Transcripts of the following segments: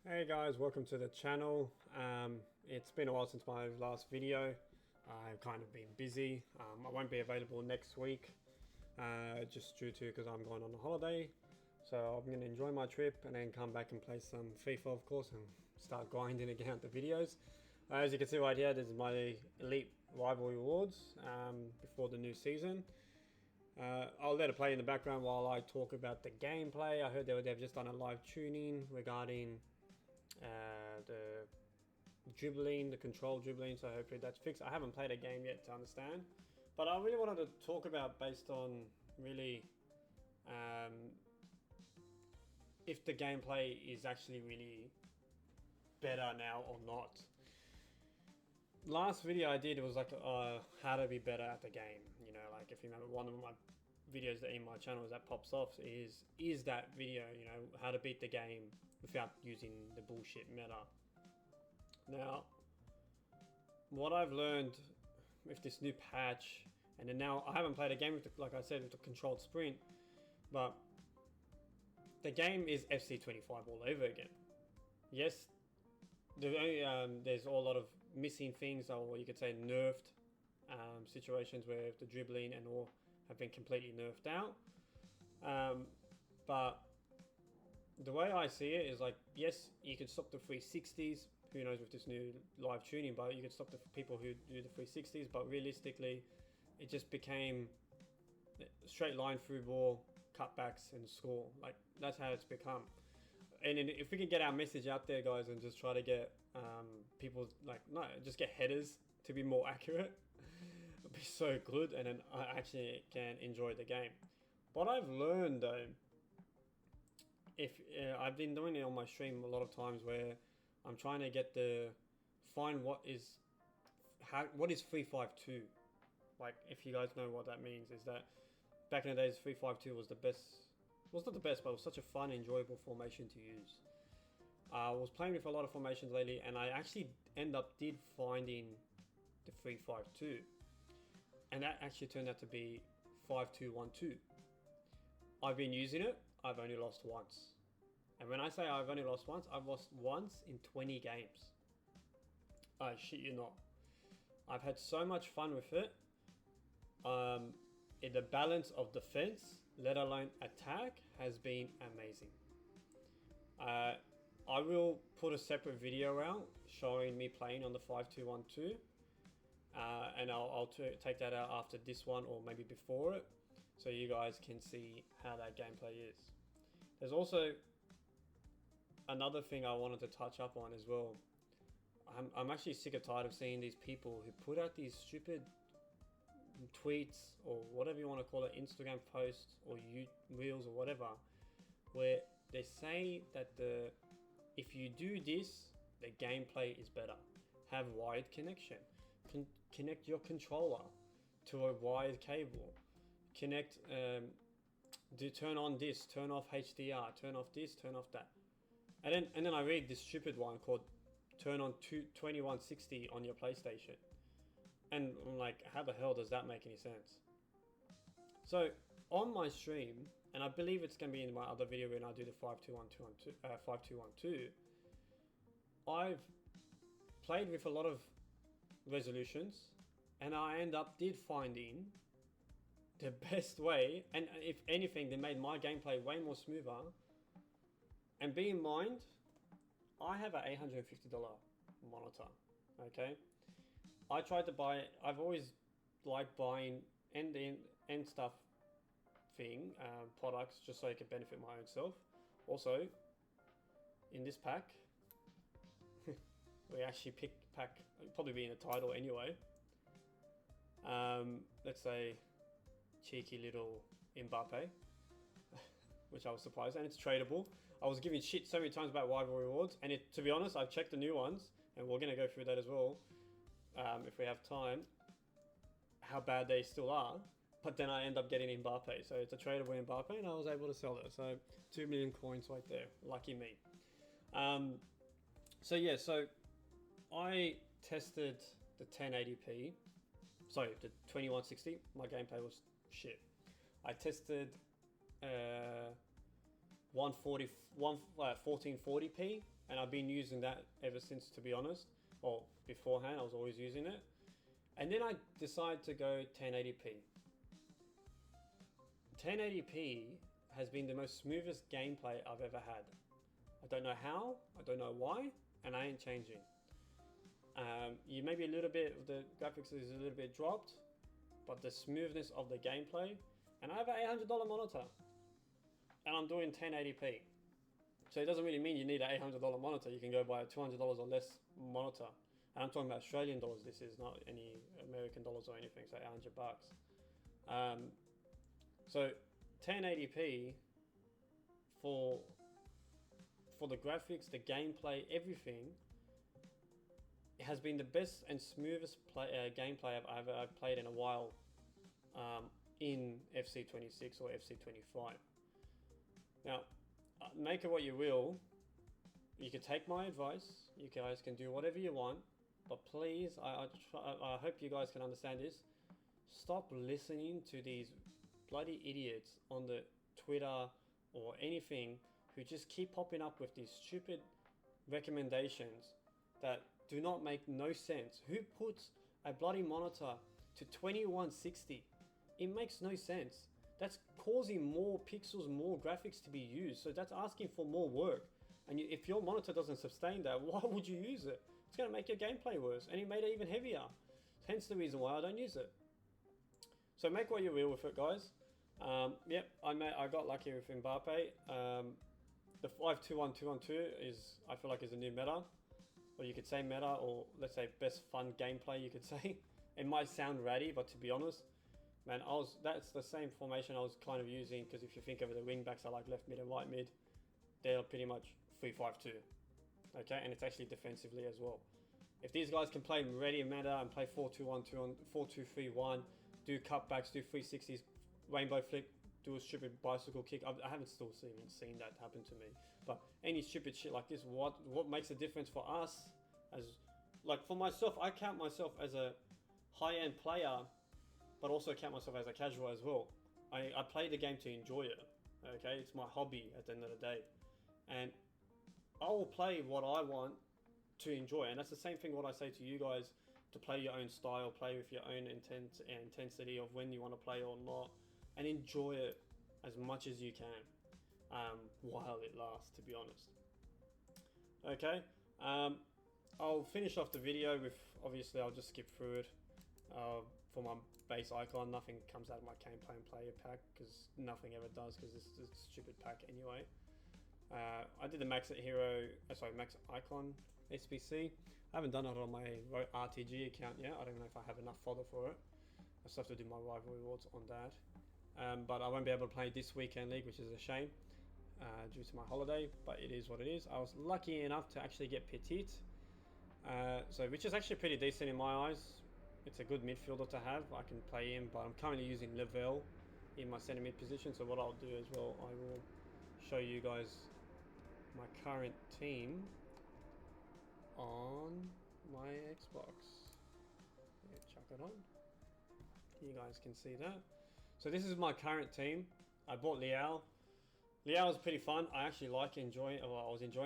Hey guys, welcome to the channel. It's been a while since my last video. I've kind of been busy. I won't be available next week just due to because I'm going on a holiday. So I'm going to enjoy my trip and then come back and play some FIFA, of course, and start grinding again at the videos. As you can see right here, this is my Elite Rivalry Awards before the new season. I'll let it play in the background while I talk about the gameplay. I heard they've just done a live tuning regarding the dribbling, the control dribbling, so hopefully that's fixed. I haven't played a game yet to understand, but I really wanted to talk about based on really if the gameplay is actually really better now or not. Last video I did was like how to be better at the game. You know, like if you remember, one of my videos that in my channel that pops off is that video, you know, how to beat the game without using the bullshit meta. Now, what I've learned with this new patch, and then now I haven't played a game with the, like I said, with the controlled sprint, but the game is FC25 all over again. Yes, there's a lot of missing things, or you could say nerfed situations where the dribbling and all have been completely nerfed out. But the way I see it is like, yes, you can stop the 360s. Who knows with this new live tuning, but you can stop the people who do the 360s. But realistically, it just became straight line through ball, cutbacks, and score. Like that's how it's become. And if we can get our message out there, guys, and just try to get people just get headers to be more accurate, it'd be so good, and then I actually can enjoy the game. What I've learned though, if I've been doing it on my stream a lot of times, where I'm trying to find what is 352. Like if you guys know what that means, is that back in the days 352 was the best. Was not the best, but it was such a fun, enjoyable formation to use. I was playing with a lot of formations lately, and I actually did finding the 352, and that actually turned out to be 5212. I've been using it. I've only lost once, and when I say I've only lost once, I've lost once in 20 games. I shit you not. I've had so much fun with it. In the balance of defense, let alone attack, has been amazing. I will put a separate video out showing me playing on the 5212, and I'll take that out after this one or maybe before it, so you guys can see how that gameplay is. There's also another thing I wanted to touch up on as well. I'm actually sick and tired of seeing these people who put out these stupid tweets or whatever you want to call it, Instagram posts or reels or whatever, where they say that if you do this, the gameplay is better. Have wired connection, connect your controller to a wired cable, turn on this, turn off HDR, turn off this, turn off that, and then I read this stupid one called turn on 2160 on your PlayStation. And I'm like, how the hell does that make any sense? So on my stream, and I believe it's going to be in my other video when I do the 5212, I've played with a lot of resolutions, and I did finding the best way, and if anything, they made my gameplay way more smoother. And bear in mind, I have an $850 monitor, okay? I tried to buy, I've always liked buying end stuff products just so I could benefit my own self. Also, in this pack, we actually it'll probably be in the title anyway. Let's say cheeky little Mbappe, which I was surprised, and it's tradable. I was giving shit so many times about rivalry rewards, and to be honest, I've checked the new ones, and we're going to go through that as well. If we have time, how bad they still are, but then I end up getting Mbappe, so it's a tradable Mbappe, and I was able to sell it. So 2 million coins right there, lucky me. So yeah, so I tested the 1080p, sorry, the 2160. My gameplay was shit. I tested 1440p, and I've been using that ever since, to be honest. Well, beforehand I was always using it, and then I decided to go 1080p. 1080p has been the most smoothest gameplay I've ever had. I don't know how, I don't know why, and I ain't changing. You maybe a little bit, the graphics is a little bit dropped, but the smoothness of the gameplay, and I have an $800 monitor, and I'm doing 1080p. So it doesn't really mean you need an $800 monitor. You can go buy a $200 or less monitor. And I'm talking about Australian dollars. This is not any American dollars or anything, so 800 bucks. So 1080p for the graphics, the gameplay, everything, it has been the best and smoothest gameplay I've played in a while in FC26 or FC25. Now, make it what you will. You can take my advice. You guys can do whatever you want, but please, I hope you guys can understand this. Stop listening to these bloody idiots on the Twitter or anything who just keep popping up with these stupid recommendations that do not make no sense. Who puts a bloody monitor to 2160? It makes no sense. That's causing more pixels, more graphics to be used. So that's asking for more work. And if your monitor doesn't sustain that, why would you use it? It's going to make your gameplay worse. And it made it even heavier. Hence the reason why I don't use it. So make what you will with it, guys. Yep, I got lucky with Mbappe. The 5-2-1-2-on-2 is, I feel like, is a new meta. Or you could say meta, or let's say best fun gameplay, you could say. It might sound ratty, but to be honest, man, that's the same formation I was kind of using, because if you think of it, the wing backs are like left mid and right mid. They're pretty much 3-5-2. Okay, and it's actually defensively as well. If these guys can play ready meta and play 4-2-1-2 on 4-2-3-1, do cutbacks, do 360s, rainbow flick, do a stupid bicycle kick. I haven't still even seen that happen to me. But any stupid shit like this, what makes a difference for us? As like for myself, I count myself as a high-end player, but also count myself as a casual as well. I play the game to enjoy it. Okay, it's my hobby at the end of the day, and I will play what I want to enjoy. And that's the same thing what I say to you guys, to play your own style, play with your own intensity of when you want to play or not, and enjoy it as much as you can while it lasts, to be honest. Okay, I'll finish off the video with, obviously I'll just skip through it. For my base icon, nothing comes out of my campaign player pack, because nothing ever does, because this is a stupid pack anyway. I did the max icon SBC. I haven't done it on my RTG account yet. I don't know if I have enough fodder for it. I still have to do my rival rewards on that. But I won't be able to play this weekend league, which is a shame due to my holiday, but it is what it is. I was lucky enough to actually get Petit, which is actually pretty decent in my eyes. It's a good midfielder to have. I can play him, but I'm currently using Lavelle in my centre mid position. So what I'll do as well, I will show you guys my current team on my Xbox. Yeah, chuck it on. You guys can see that. So this is my current team. I bought Liao. Liao was pretty fun. I actually I was enjoying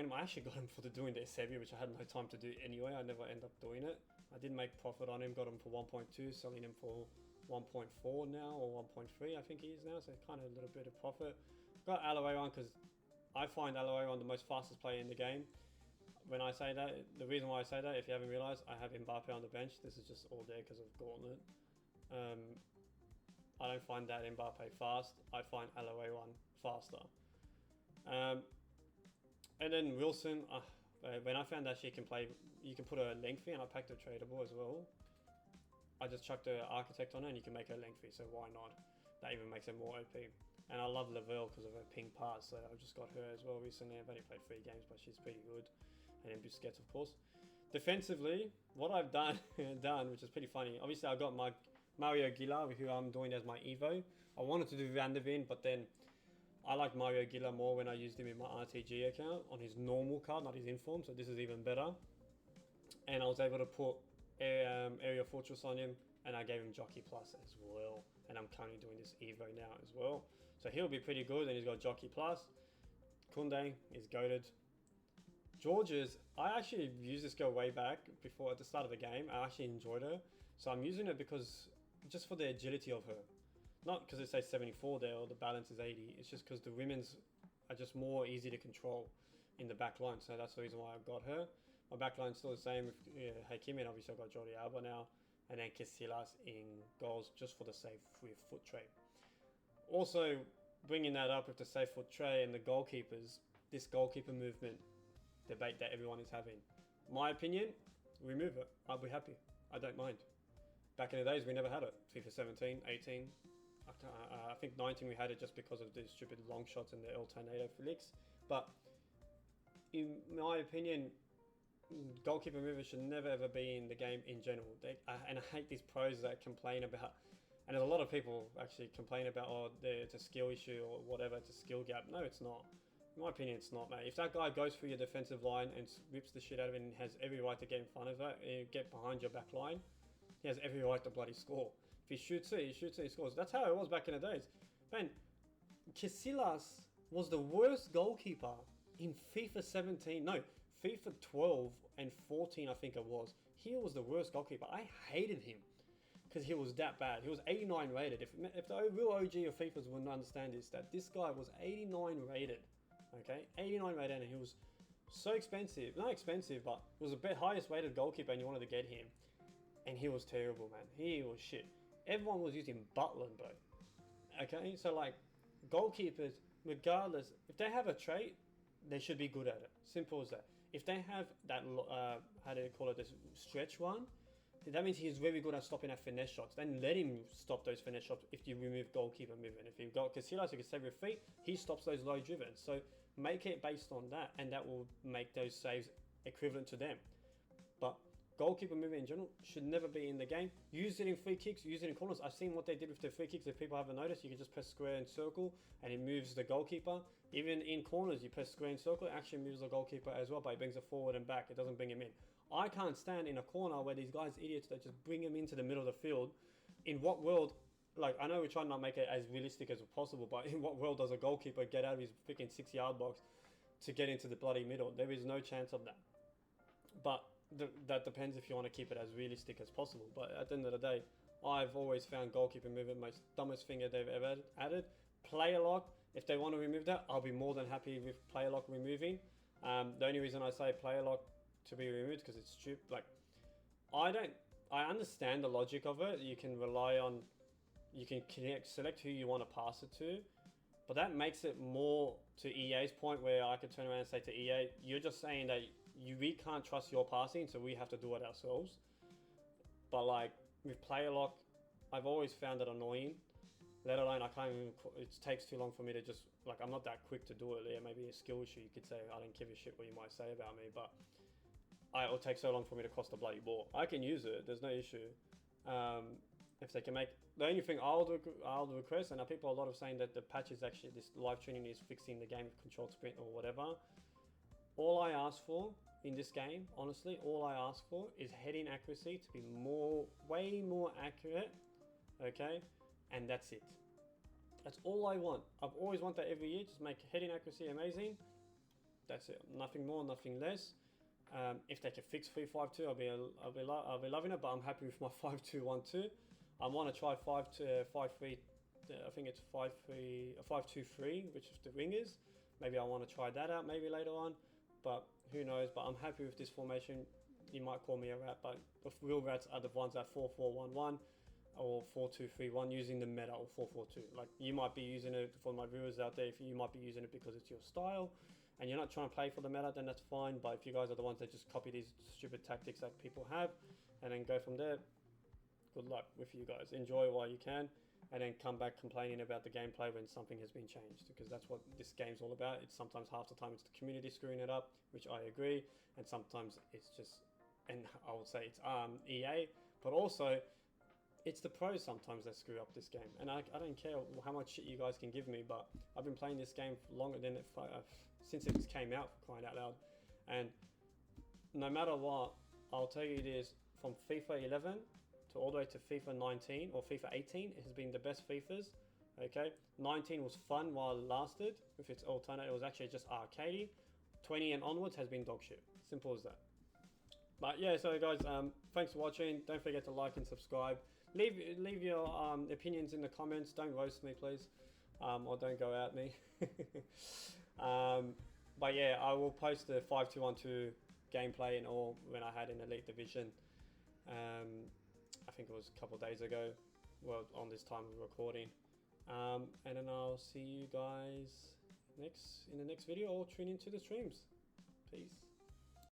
him. I actually got him for doing the Eusebio, which I had no time to do anyway. I never end up doing it. I did make profit on him, got him for 1.2, selling him for 1.4 now, or 1.3 I think he is now, so kind of a little bit of profit. Got Alaouaran because I find Alaouaran the most fastest player in the game. When I say that, the reason why I say that, if you haven't realised, I have Mbappe on the bench. This is just all there because of Gauntlet. I don't find that Mbappe fast. I find Alaouaran faster. And then Wilson, when I found that she can play, you can put her lengthy, and I packed her tradable as well. I just chucked her architect on her, and you can make her lengthy, so why not? That even makes her more OP. And I love Lavelle because of her ping pass, so I've just got her as well recently. I've only played 3 games, but she's pretty good. And then Busquets, of course. Defensively, what I've done, which is pretty funny. Obviously, I've got my Mario Gila, who I'm doing as my Evo. I wanted to do Van der Ven, but then I like Mario Gila more when I used him in my RTG account on his normal card, not his inform, so this is even better. And I was able to put Area Fortress on him, and I gave him Jockey Plus as well. And I'm currently doing this Evo now as well. So he'll be pretty good, and he's got Jockey Plus. Koundé is goated. George's, I actually used this girl way back before at the start of the game. I actually enjoyed her. So I'm using it because, just for the agility of her. Not because it says 74 there or the balance is 80. It's just because the women's are just more easy to control in the back line. So that's the reason why I've got her. My back line's still the same with Hakimi, and obviously I've got Jordi Alba now. And then Casillas in goals just for the safe with foot tray. Also, bringing that up with the safe foot tray and the goalkeepers, this goalkeeper movement debate that everyone is having. My opinion, remove it. I'll be happy. I don't mind. Back in the days, we never had it. FIFA 17, 18. I think 19 we had it just because of the stupid long shots and the El Tornado flicks. But in my opinion, goalkeeper movers should never ever be in the game in general. And I hate these pros that complain about, and there's a lot of people actually complain about, oh, it's a skill issue or whatever, it's a skill gap. No, it's not. In my opinion, it's not, mate. If that guy goes through your defensive line and rips the shit out of it and has every right to get in front of it and get behind your back line, he has every right to bloody score. If he shoots it, he scores. That's how it was back in the days. Man, Casillas was the worst goalkeeper in FIFA 17. No, FIFA 12 and 14, I think it was. He was the worst goalkeeper. I hated him because he was that bad. He was 89 rated. If the real OG of FIFAs wouldn't understand this guy was 89 rated. Okay, 89 rated, and he was so expensive. Not expensive, but he was the highest rated goalkeeper, and you wanted to get him. And he was terrible, man. He was shit. Everyone was using Butland, bro. Okay, so like, goalkeepers, regardless, if they have a trait, they should be good at it. Simple as that. If they have that, how do you call it, this stretch one, that means he's very good at stopping at finesse shots. Then let him stop those finesse shots if you remove goalkeeper movement. If you've got Casillas who can save your feet, he stops those low driven. So make it based on that, and that will make those saves equivalent to them. But goalkeeper movement in general should never be in the game. Use it in free kicks, use it in corners. I've seen what they did with the free kicks. If people haven't noticed, you can just press square and circle and it moves the goalkeeper. Even in corners, you press square and circle, it actually moves the goalkeeper as well, but it brings it forward and back. It doesn't bring him in. I can't stand in a corner where these guys idiots that just bring him into the middle of the field. In what world, like, I know we're trying to make it as realistic as possible, but in what world does a goalkeeper get out of his freaking 6-yard box to get into the bloody middle? There is no chance of that. But that depends if you want to keep it as realistic as possible. But at the end of the day, I've always found goalkeeper movement most dumbest thing that they've ever added. Player lock, if they want to remove that, I'll be more than happy with player lock removing. The only reason I say player lock to be removed because it's stupid. Like, I understand the logic of it. You can rely on, you can select who you want to pass it to, but that makes it more to EA's point where I could turn around and say to EA, you're just saying that we can't trust your passing, so we have to do it ourselves. But like with player lock, I've always found it annoying. Let alone I can't even, it takes too long for me to just, like, I'm not that quick to do it. Yeah, maybe a skill issue, you could say. I don't give a shit what you might say about me, but it'll take so long for me to cross the bloody ball. I can use it, there's no issue. If they can make, the only thing I'll request, and people a lot of saying that the patch is actually, this live tuning is fixing the game control sprint or whatever. All I ask for in this game, honestly, all I ask for is heading accuracy to be way more accurate, okay? And that's it. That's all I want. I've always wanted that every year. Just make heading accuracy amazing. That's it. Nothing more, nothing less. If they can fix 3-5-2, I'll be loving it. But I'm happy with my 5-2-1-2. I want to try 5-3. I think it's 5-2-3, which is the wingers. Maybe I want to try that out maybe later on. But who knows? But I'm happy with this formation. You might call me a rat, but the real rats are the ones that 4-4-1-1 or 4-2-3-1 using the meta or 4-4-2. Like, you might be using it for my viewers out there. If you might be using it because it's your style and you're not trying to play for the meta, then that's fine. But if you guys are the ones that just copy these stupid tactics that people have and then go from there, good luck with you guys. Enjoy while you can, and then come back complaining about the gameplay when something has been changed, because that's what this game's all about. It's sometimes half the time it's the community screwing it up, which I agree, and sometimes it's just, and I would say it's EA, but also it's the pros sometimes that screw up this game. And I don't care how much shit you guys can give me, but I've been playing this game for longer than since it came out, for crying out loud. And no matter what, I'll tell you this, from FIFA 11 to all the way to FIFA 19 or FIFA 18, it has been the best FIFAs Okay, 19 was fun while it lasted with its alternate. It was actually just arcadey. 20 and onwards has been dog shit. Simple as that. But yeah, so guys, thanks for watching. Don't forget to like and subscribe. Leave your opinions in the comments. Don't roast me, please, or don't go at me. But yeah, I will post the 5212 gameplay and all when I had an Elite Division. I think it was a couple of days ago. Well, on this time of recording. And then I'll see you guys in the next video or tune into the streams. Peace.